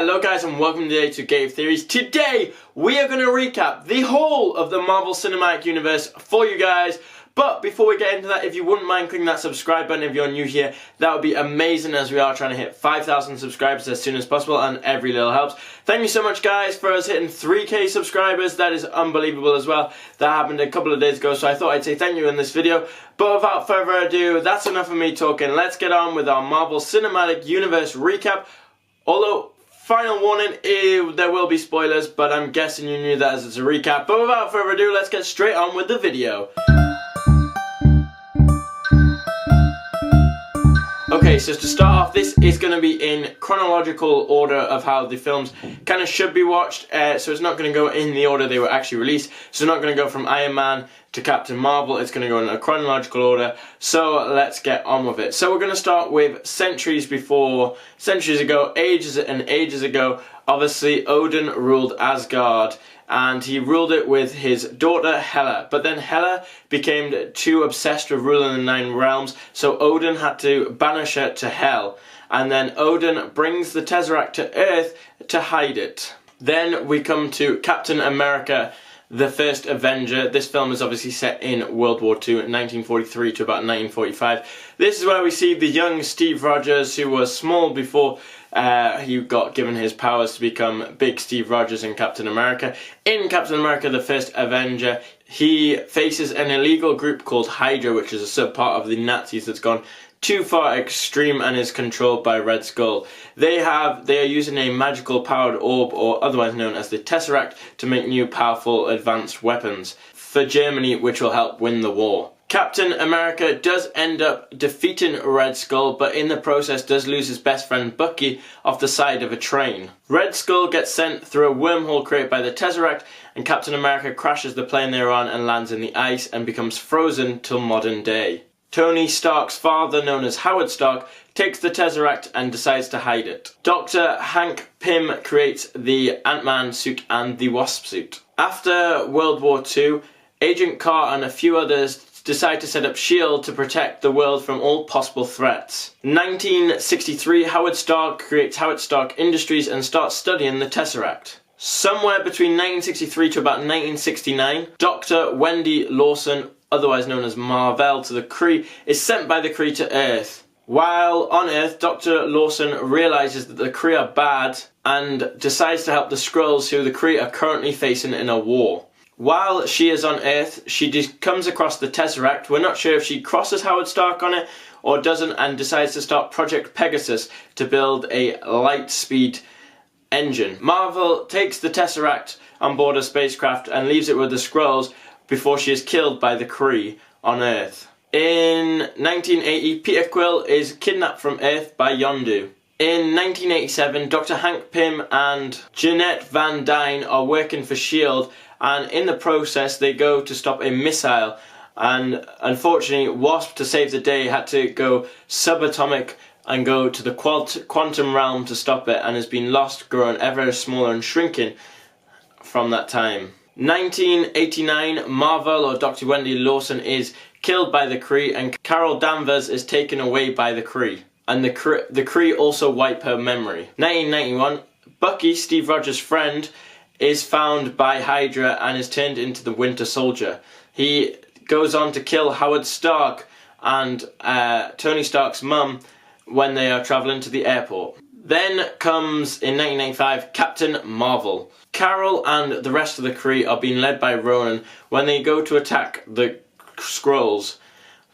Hello guys and welcome today to Game Theories. Today we are going to recap the whole of the Marvel Cinematic Universe for you guys. But before we get into that, if you wouldn't mind clicking that subscribe button if you're new here, that would be amazing, as we are trying to hit 5,000 subscribers as soon as possible and every little helps. Thank you so much guys for us hitting 3k subscribers. That is unbelievable as well. That happened a couple of days ago, so I thought I'd say thank you in this video. But without further ado, that's enough of me talking. Let's get on with our Marvel Cinematic Universe recap. Although, final warning, there will be spoilers, but I'm guessing you knew that as it's a recap. But without further ado, let's get straight on with the video. Okay, so to start off, this is going to be in chronological order of how the films kind of should be watched. So it's not going to go in the order they were actually released. So it's not going to go from Iron Man to Captain Marvel. It's going to go in a chronological order. So let's get on with it. So we're going to start with centuries ago, ages and ages ago. Obviously, Odin ruled Asgard, and he ruled it with his daughter Hela. But then Hela became too obsessed with ruling the 9 realms, so Odin had to banish her to Hell. And then Odin brings the Tesseract to Earth to hide it. Then we come to Captain America, the first Avenger. This film is obviously set in World War II, 1943 to about 1945. This is where we see the young Steve Rogers, who was small before he got given his powers to become big Steve Rogers in Captain America. In Captain America, the first Avenger, he faces an illegal group called Hydra, which is a sub-part of the Nazis that's gone too far extreme and is controlled by Red Skull. They are using a magical powered orb, or otherwise known as the Tesseract, to make new powerful advanced weapons for Germany, which will help win the war. Captain America does end up defeating Red Skull, but in the process does lose his best friend Bucky off the side of a train. Red Skull gets sent through a wormhole created by the Tesseract, and Captain America crashes the plane they're on and lands in the ice and becomes frozen till modern day. Tony Stark's father, known as Howard Stark, takes the Tesseract and decides to hide it. Dr. Hank Pym creates the Ant-Man suit and the Wasp suit. After World War II, Agent Carter and a few others decide to set up S.H.I.E.L.D. to protect the world from all possible threats. In 1963, Howard Stark creates Howard Stark Industries and starts studying the Tesseract. Somewhere between 1963 to about 1969, Dr. Wendy Lawson, otherwise known as Marvel to the Kree, is sent by the Kree to Earth. While on Earth, Dr. Lawson realizes that the Kree are bad and decides to help the Skrulls, who the Kree are currently facing in a war. While she is on Earth, she just comes across the Tesseract. We're not sure if she crosses Howard Stark on it or doesn't, and decides to start Project Pegasus to build a light speed engine. Marvel takes the Tesseract on board a spacecraft and leaves it with the Skrulls before she is killed by the Kree on Earth. In 1980, Peter Quill is kidnapped from Earth by Yondu. In 1987, Dr. Hank Pym and Jeanette Van Dyne are working for S.H.I.E.L.D., and in the process they go to stop a missile, and unfortunately Wasp, to save the day, had to go subatomic and go to the quantum realm to stop it, and has been lost, growing ever smaller and shrinking from that time. 1989, Marvel, or Dr. Wendy Lawson, is killed by the Kree, and Carol Danvers is taken away by the Kree. And the Kree also wipe her memory. 1991, Bucky, Steve Rogers' friend, is found by Hydra and is turned into the Winter Soldier. He goes on to kill Howard Stark and Tony Stark's mum when they are travelling to the airport. Then comes, in 1995, Captain Marvel. Carol and the rest of the Kree are being led by Ronan when they go to attack the Skrulls.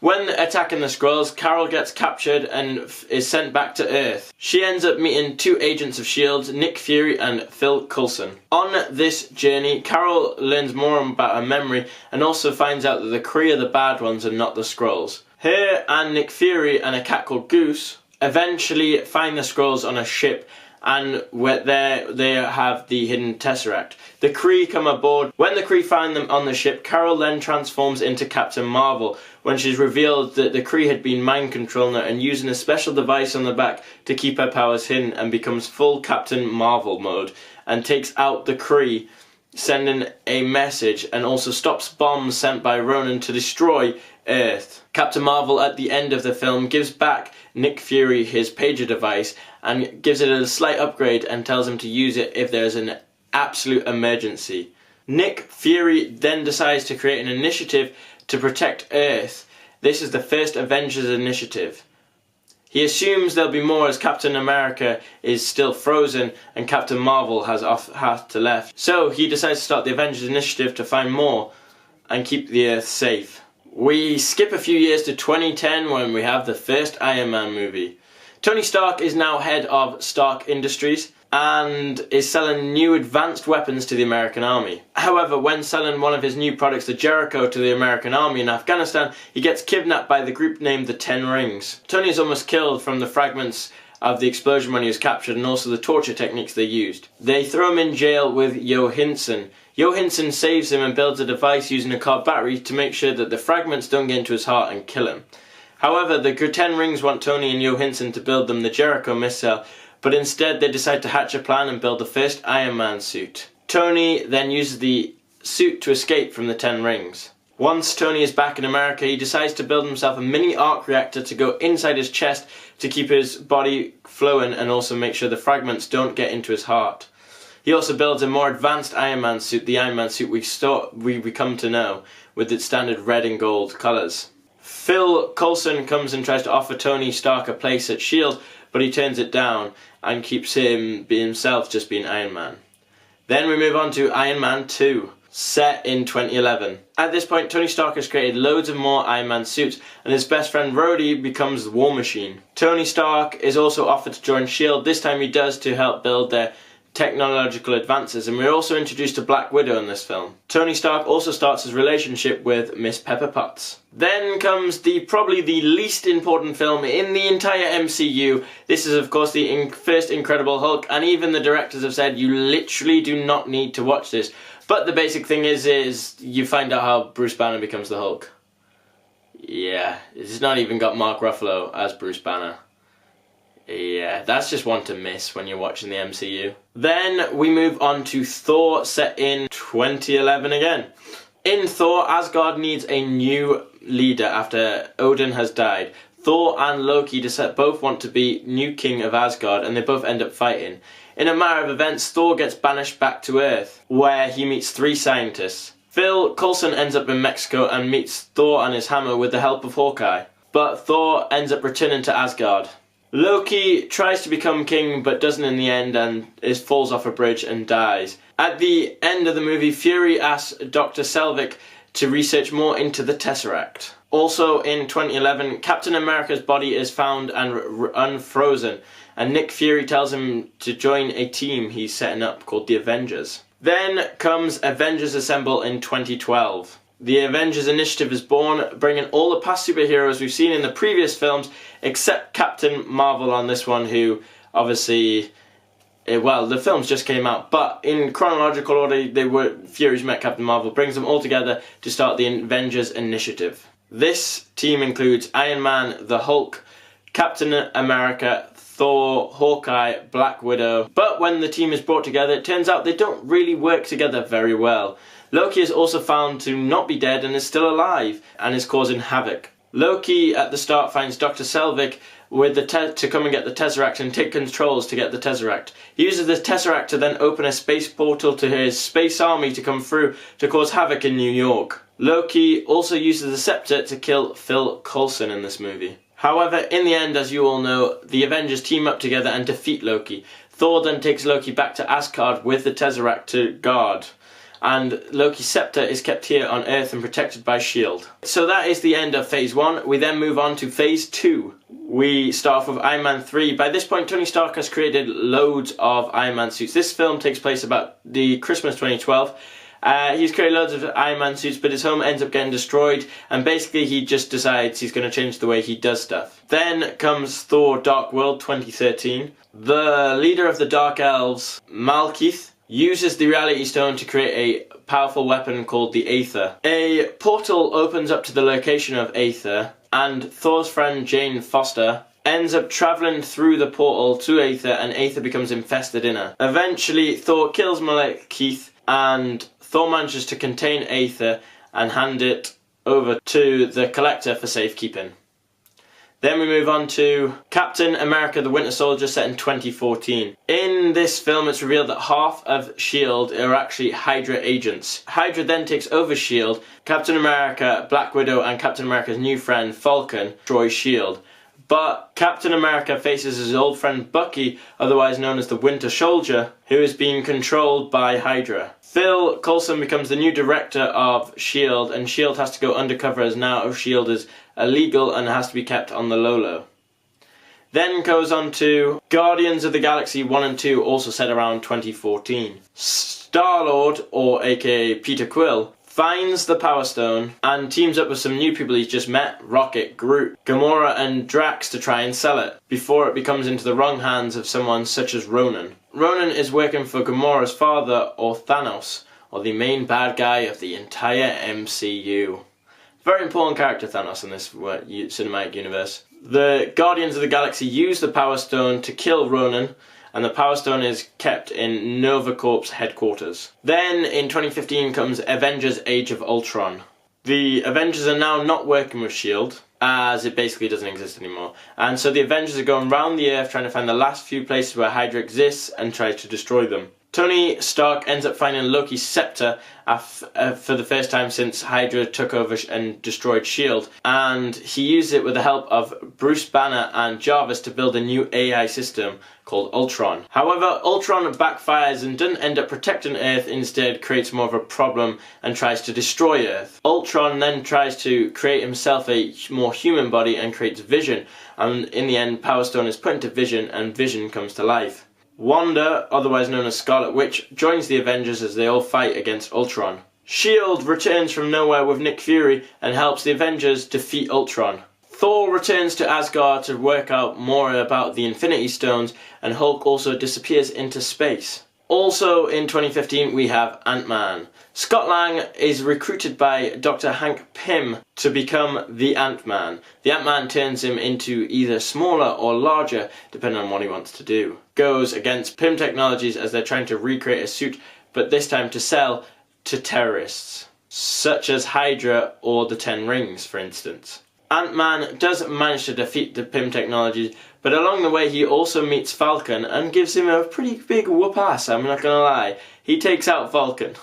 When attacking the Skrulls, Carol gets captured and is sent back to Earth. She ends up meeting 2 agents of S.H.I.E.L.D., Nick Fury and Phil Coulson. On this journey, Carol learns more about her memory and also finds out that the Kree are the bad ones and not the Skrulls. Her and Nick Fury and a cat called Goose eventually find the Skrulls on a ship, and they have the hidden Tesseract. The Kree come aboard. When the Kree find them on the ship, Carol then transforms into Captain Marvel when she's revealed that the Kree had been mind controlling her and using a special device on the back to keep her powers hidden, and becomes full Captain Marvel mode and takes out the Kree, sending a message, and also stops bombs sent by Ronan to destroy Earth. Captain Marvel at the end of the film gives back Nick Fury his pager device and gives it a slight upgrade and tells him to use it if there's an absolute emergency. Nick Fury then decides to create an initiative to protect Earth. This is the first Avengers initiative. He assumes there'll be more as Captain America is still frozen and Captain Marvel has half to left. So he decides to start the Avengers initiative to find more and keep the Earth safe. We skip a few years to 2010 when we have the first Iron Man movie. Tony Stark is now head of Stark Industries and is selling new advanced weapons to the American army. However, when selling one of his new products, the Jericho, to the American army in Afghanistan, he gets kidnapped by the group named the Ten Rings. Tony is almost killed from the fragments of the explosion when he was captured and also the torture techniques they used. They throw him in jail with Johansson. Johansson saves him and builds a device using a car battery to make sure that the fragments don't get into his heart and kill him. However, the Ten Rings want Tony and Johansson to build them the Jericho missile, but instead they decide to hatch a plan and build the first Iron Man suit. Tony then uses the suit to escape from the Ten Rings. Once Tony is back in America, he decides to build himself a mini arc reactor to go inside his chest to keep his body flowing and also make sure the fragments don't get into his heart. He also builds a more advanced Iron Man suit, the Iron Man suit we come to know, with its standard red and gold colours. Phil Coulson comes and tries to offer Tony Stark a place at S.H.I.E.L.D., but he turns it down and keeps him himself just being Iron Man. Then we move on to Iron Man 2, set in 2011. At this point, Tony Stark has created loads of more Iron Man suits, and his best friend Rhodey becomes the War Machine. Tony Stark is also offered to join S.H.I.E.L.D. This time he does to help build their technological advances, and we're also introduced to Black Widow in this film. Tony Stark also starts his relationship with Miss Pepper Potts. Then comes probably the least important film in the entire MCU. This is of course the first Incredible Hulk, and even the directors have said you literally do not need to watch this. But the basic thing is you find out how Bruce Banner becomes the Hulk. Yeah, it's not even got Mark Ruffalo as Bruce Banner. Yeah, that's just one to miss when you're watching the MCU. Then we move on to Thor, set in 2011 again. In Thor, Asgard needs a new leader after Odin has died. Thor and Loki both want to be new king of Asgard, and they both end up fighting. In a matter of events, Thor gets banished back to Earth, where he meets 3 scientists. Phil Coulson ends up in Mexico and meets Thor and his hammer with the help of Hawkeye. But Thor ends up returning to Asgard. Loki tries to become king but doesn't in the end and falls off a bridge and dies. At the end of the movie, Fury asks Dr. Selvig to research more into the Tesseract. Also in 2011, Captain America's body is found and unfrozen, and Nick Fury tells him to join a team he's setting up called the Avengers. Then comes Avengers Assemble in 2012. The Avengers Initiative is born, bringing all the past superheroes we've seen in the previous films, except Captain Marvel on this one, who obviously, well, the films just came out, but in chronological order, Fury's met Captain Marvel, brings them all together to start the Avengers Initiative. This team includes Iron Man, the Hulk, Captain America, Thor, Hawkeye, Black Widow. But when the team is brought together, it turns out they don't really work together very well. Loki is also found to not be dead and is still alive, and is causing havoc. Loki at the start finds Dr. Selvig to come and get the Tesseract and take controls to get the Tesseract. He uses the Tesseract to then open a space portal to his space army to come through to cause havoc in New York. Loki also uses the scepter to kill Phil Coulson in this movie. However, in the end, as you all know, the Avengers team up together and defeat Loki. Thor then takes Loki back to Asgard with the Tesseract to guard, and Loki's scepter is kept here on Earth and protected by S.H.I.E.L.D. So that is the end of Phase 1. We then move on to Phase 2. We start off with Iron Man 3. By this point, Tony Stark has created loads of Iron Man suits. This film takes place about the Christmas 2012. He's created loads of Iron Man suits, but his home ends up getting destroyed, and basically he just decides he's going to change the way he does stuff. Then comes Thor Dark World 2013. The leader of the Dark Elves, Malekith, uses the Reality Stone to create a powerful weapon called the Aether. A portal opens up to the location of Aether, and Thor's friend Jane Foster ends up travelling through the portal to Aether, and Aether becomes infested in her. Eventually, Thor kills Malekith, and Thor manages to contain Aether and hand it over to the Collector for safekeeping. Then we move on to Captain America the Winter Soldier, set in 2014. In this film it's revealed that half of S.H.I.E.L.D. are actually Hydra agents. Hydra then takes over S.H.I.E.L.D. Captain America, Black Widow and Captain America's new friend Falcon destroy S.H.I.E.L.D. But Captain America faces his old friend Bucky, otherwise known as the Winter Soldier, who is being controlled by Hydra. Phil Coulson becomes the new director of S.H.I.E.L.D. and S.H.I.E.L.D. has to go undercover as now S.H.I.E.L.D. is illegal and has to be kept on the low. Then goes on to Guardians of the Galaxy 1 and 2, also set around 2014. Star-Lord, or aka Peter Quill, finds the Power Stone and teams up with some new people he's just met, Rocket, Groot, Gamora and Drax, to try and sell it, before it becomes into the wrong hands of someone such as Ronan. Ronan is working for Gamora's father, or Thanos, or the main bad guy of the entire MCU. Very important character, Thanos, in this cinematic universe. The Guardians of the Galaxy use the Power Stone to kill Ronan, and the Power Stone is kept in Nova Corp's headquarters. Then, in 2015, comes Avengers Age of Ultron. The Avengers are now not working with S.H.I.E.L.D., as it basically doesn't exist anymore. And so the Avengers are going around the Earth trying to find the last few places where Hydra exists and try to destroy them. Tony Stark ends up finding Loki's scepter for the first time since Hydra took over and destroyed S.H.I.E.L.D. and he used it with the help of Bruce Banner and Jarvis to build a new AI system called Ultron. However, Ultron backfires and doesn't end up protecting Earth, instead creates more of a problem and tries to destroy Earth. Ultron then tries to create himself a more human body and creates Vision, and in the end Power Stone is put into Vision and Vision comes to life. Wanda, otherwise known as Scarlet Witch, joins the Avengers as they all fight against Ultron. S.H.I.E.L.D. returns from nowhere with Nick Fury and helps the Avengers defeat Ultron. Thor returns to Asgard to work out more about the Infinity Stones, and Hulk also disappears into space. Also in 2015 we have Ant-Man. Scott Lang is recruited by Dr. Hank Pym to become the Ant-Man. The Ant-Man turns him into either smaller or larger, depending on what he wants to do. Goes against Pym Technologies as they're trying to recreate a suit, but this time to sell to terrorists, such as Hydra or the Ten Rings, for instance. Ant-Man does manage to defeat the Pym Technologies, but along the way he also meets Falcon and gives him a pretty big whoop-ass, I'm not gonna lie. He takes out Falcon.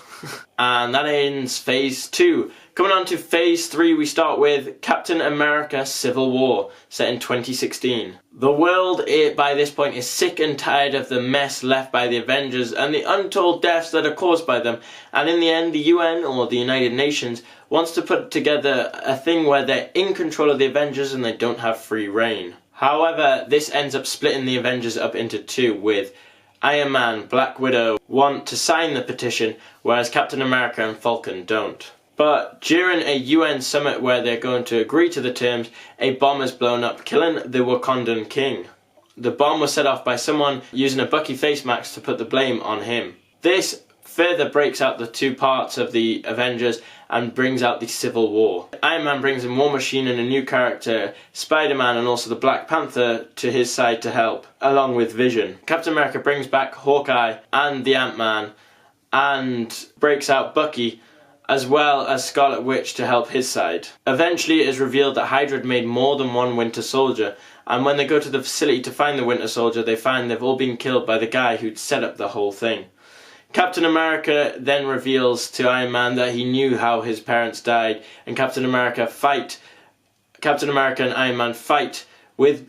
And that ends Phase 2. Coming on to Phase 3, we start with Captain America Civil War, set in 2016. The world, by this point, is sick and tired of the mess left by the Avengers and the untold deaths that are caused by them, and in the end the UN, or the United Nations, wants to put together a thing where they're in control of the Avengers and they don't have free reign. However, this ends up splitting the Avengers up into two, with Iron Man, Black Widow want to sign the petition, whereas Captain America and Falcon don't. But during a UN summit where they're going to agree to the terms, a bomb is blown up, killing the Wakandan king. The bomb was set off by someone using a Bucky face mask to put the blame on him. This further breaks out the two parts of the Avengers and brings out the Civil War. Iron Man brings in War Machine and a new character, Spider-Man, and also the Black Panther to his side to help, along with Vision. Captain America brings back Hawkeye and the Ant-Man and breaks out Bucky, as well as Scarlet Witch to help his side. Eventually it is revealed that Hydra had made more than one Winter Soldier, and when they go to the facility to find the Winter Soldier, they find they've all been killed by the guy who'd set up the whole thing. Captain America then reveals to Iron Man that he knew how his parents died, and Captain America and Iron Man fight with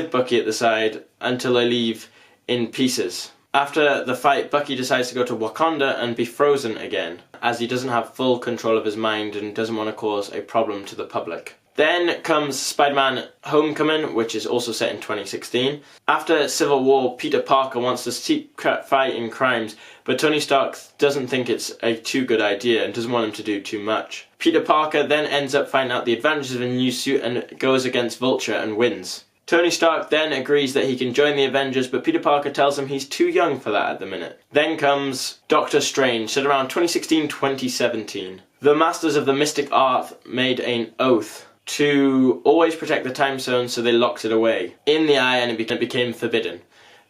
Bucky at the side until they leave in pieces. After the fight, Bucky decides to go to Wakanda and be frozen again, as he doesn't have full control of his mind and doesn't want to cause a problem to the public. Then comes Spider-Man Homecoming, which is also set in 2016. After Civil War, Peter Parker wants to keep fighting crimes, but Tony Stark doesn't think it's a too good idea and doesn't want him to do too much. Peter Parker then ends up finding out the advantages of a new suit and goes against Vulture and wins. Tony Stark then agrees that he can join the Avengers, but Peter Parker tells him he's too young for that at the minute. Then comes Doctor Strange, set around 2016-2017. The Masters of the Mystic Art made an oath to always protect the time zone, so they locked it away in the eye and it became forbidden.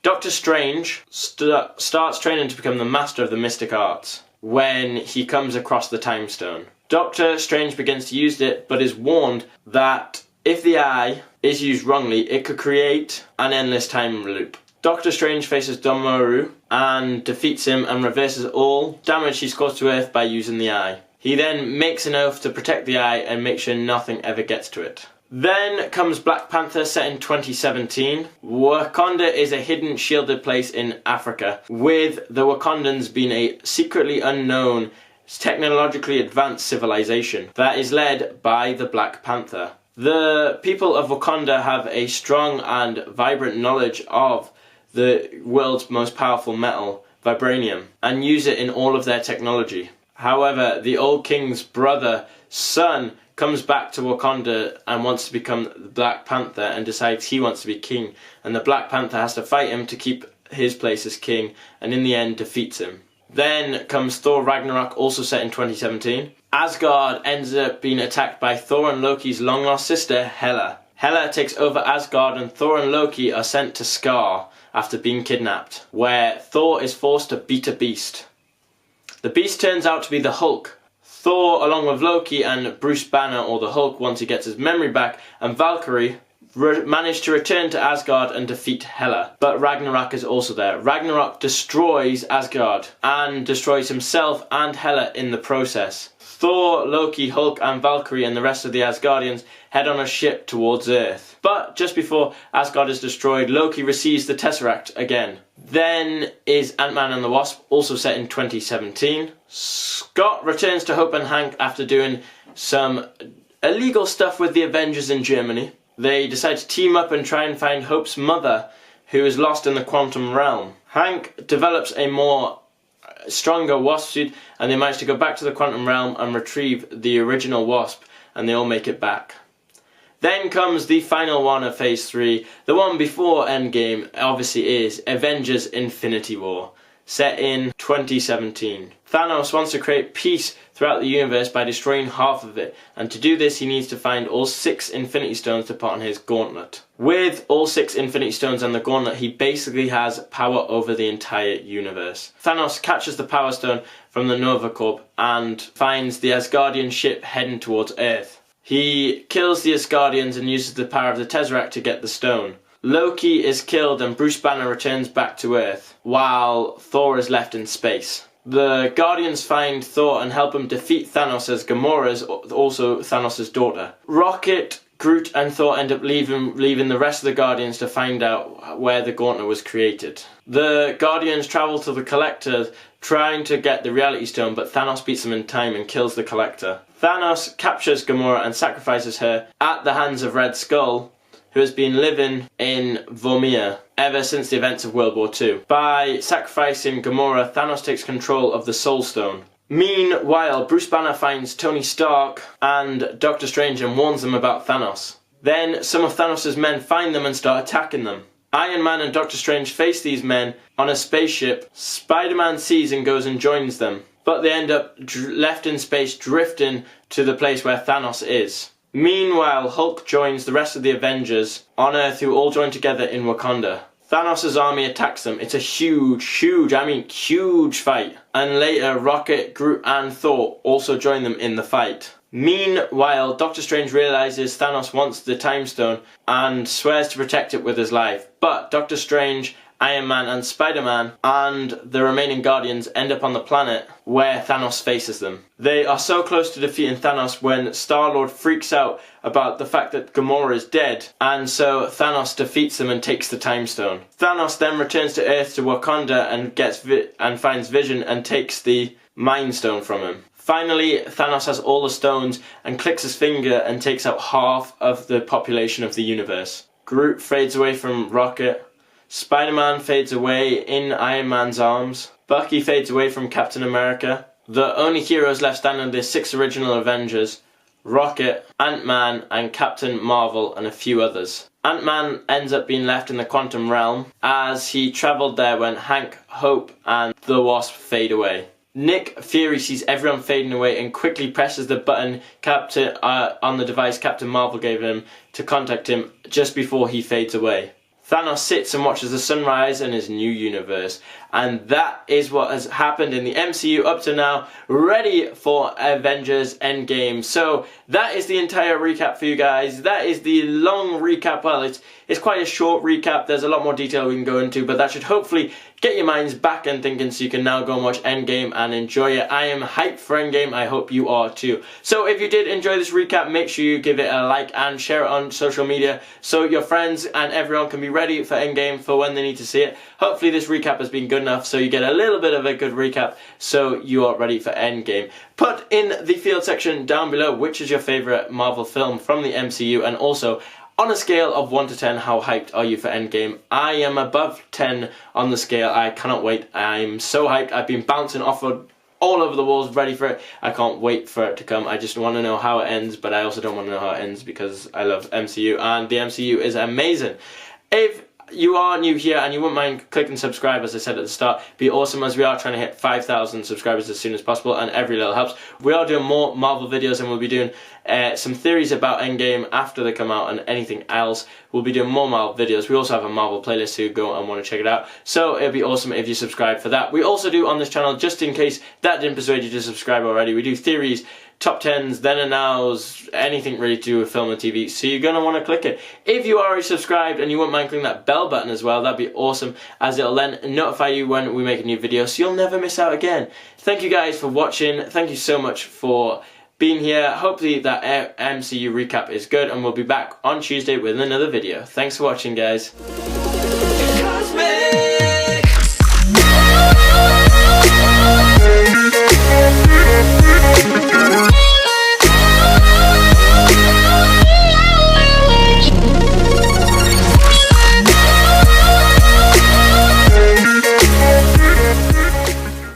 Doctor Strange starts training to become the Master of the Mystic Arts. when he comes across the Time Stone. Doctor Strange begins to use it, but is warned that if the eye is used wrongly, it could create an endless time loop. Doctor Strange faces Dormammu and defeats him and reverses all damage he's caused to Earth by using the eye. He then makes an oath to protect the eye and make sure nothing ever gets to it. Then comes Black Panther, set in 2017. Wakanda is a hidden, shielded place in Africa, with the Wakandans being a secretly unknown, technologically advanced civilization that is led by the Black Panther. The people of Wakanda have a strong and vibrant knowledge of the world's most powerful metal, vibranium, and use it in all of their technology. However, the old king's brother, son, comes back to Wakanda and wants to become the Black Panther and decides he wants to be king, and the Black Panther has to fight him to keep his place as king, and in the end defeats him. Then comes Thor Ragnarok, also set in 2017. Asgard ends up being attacked by Thor and Loki's long-lost sister, Hela. Hela takes over Asgard and Thor and Loki are sent to Scar after being kidnapped, where Thor is forced to beat a beast. The beast turns out to be the Hulk. Thor, along with Loki and Bruce Banner, or the Hulk, once he gets his memory back, and Valkyrie manage to return to Asgard and defeat Hela. But Ragnarok is also there. Ragnarok destroys Asgard and destroys himself and Hela in the process. Thor, Loki, Hulk and Valkyrie and the rest of the Asgardians head on a ship towards Earth. But just before Asgard is destroyed, Loki receives the Tesseract again. Then is Ant-Man and the Wasp, also set in 2017. Scott returns to Hope and Hank after doing some illegal stuff with the Avengers in Germany. They decide to team up and try and find Hope's mother, who is lost in the quantum realm. Hank develops a stronger Wasp suit, and they manage to go back to the quantum realm and retrieve the original Wasp, and they all make it back. Then comes the final one of Phase 3. The one before Endgame, obviously, is Avengers Infinity War, set in 2017. Thanos wants to create peace throughout the universe by destroying half of it, and to do this he needs to find all 6 Infinity Stones to put on his gauntlet. With all 6 Infinity Stones on the gauntlet, he basically has power over the entire universe. Thanos catches the Power Stone from the Nova Corp and finds the Asgardian ship heading towards Earth. He kills the Asgardians and uses the power of the Tesseract to get the stone. Loki is killed and Bruce Banner returns back to Earth, while Thor is left in space. The Guardians find Thor and help him defeat Thanos, as Gamora is also Thanos' daughter. Rocket, Groot and Thor end up leaving the rest of the Guardians to find out where the gauntlet was created. The Guardians travel to the Collector trying to get the Reality Stone, but Thanos beats them in time and kills the Collector. Thanos captures Gamora and sacrifices her at the hands of Red Skull, who has been living in Vormir ever since the events of World War II. By sacrificing Gamora, Thanos takes control of the Soul Stone. Meanwhile, Bruce Banner finds Tony Stark and Doctor Strange and warns them about Thanos. Then some of Thanos' men find them and start attacking them. Iron Man and Doctor Strange face these men on a spaceship. Spider-Man sees and goes and joins them, but they end up left in space, drifting to the place where Thanos is. Meanwhile, Hulk joins the rest of the Avengers on Earth, who all join together in Wakanda. Thanos' army attacks them. It's a huge fight. And later, Rocket, Groot and Thor also join them in the fight. Meanwhile, Doctor Strange realizes Thanos wants the Time Stone and swears to protect it with his life. But Doctor Strange, Iron Man and Spider-Man and the remaining Guardians end up on the planet where Thanos faces them. They are so close to defeating Thanos when Star-Lord freaks out about the fact that Gamora is dead, and so Thanos defeats them and takes the Time Stone. Thanos then returns to Earth to Wakanda and finds Vision and takes the Mind Stone from him. Finally, Thanos has all the stones and clicks his finger and takes out half of the population of the universe. Groot fades away from Rocket. Spider-Man fades away in Iron Man's arms. Bucky fades away from Captain America. The only heroes left standing are the 6 original Avengers, Rocket, Ant-Man and Captain Marvel and a few others. Ant-Man ends up being left in the quantum realm as he travelled there when Hank, Hope and the Wasp fade away. Nick Fury sees everyone fading away and quickly presses the button on the device Captain Marvel gave him to contact him just before he fades away. Thanos sits and watches the sunrise in his new universe. And that is what has happened in the MCU up to now, ready for Avengers Endgame. So that is the entire recap for you guys. That is the long recap. Well, it's quite a short recap. There's a lot more detail we can go into, but that should hopefully get your minds back and thinking so you can now go and watch Endgame and enjoy it. I am hyped for Endgame. I hope you are too. So if you did enjoy this recap, make sure you give it a like and share it on social media so your friends and everyone can be ready for Endgame for when they need to see it. Hopefully this recap has been good enough so you get a little bit of a good recap so you are ready for Endgame. Put in the field section down below which is your favourite Marvel film from the MCU, and also on a scale of 1 to 10, how hyped are you for Endgame? I am above 10 on the scale. I cannot wait. I'm so hyped. I've been bouncing off of all over the walls ready for it. I can't wait for it to come. I just want to know how it ends, but I also don't want to know how it ends because I love MCU and the MCU is amazing. If you are new here and you wouldn't mind clicking subscribe, as I said at the start, be awesome, as we are trying to hit 5,000 subscribers as soon as possible and every little helps. We are doing more Marvel videos and we'll be doing some theories about Endgame after they come out and anything else. We'll be doing more Marvel videos. We also have a Marvel playlist, so you go and want to check it out. So it'd be awesome if you subscribe for that. We also do on this channel, just in case that didn't persuade you to subscribe already, we do theories, top 10s, then and nows, anything really to do with film and TV, so you're going to want to click it. If you are already subscribed and you wouldn't mind clicking that bell button as well, that'd be awesome, as it'll then notify you when we make a new video, so you'll never miss out again. Thank you guys for watching. Thank you so much for being here. Hopefully that MCU recap is good, and we'll be back on Tuesday with another video. Thanks for watching, guys.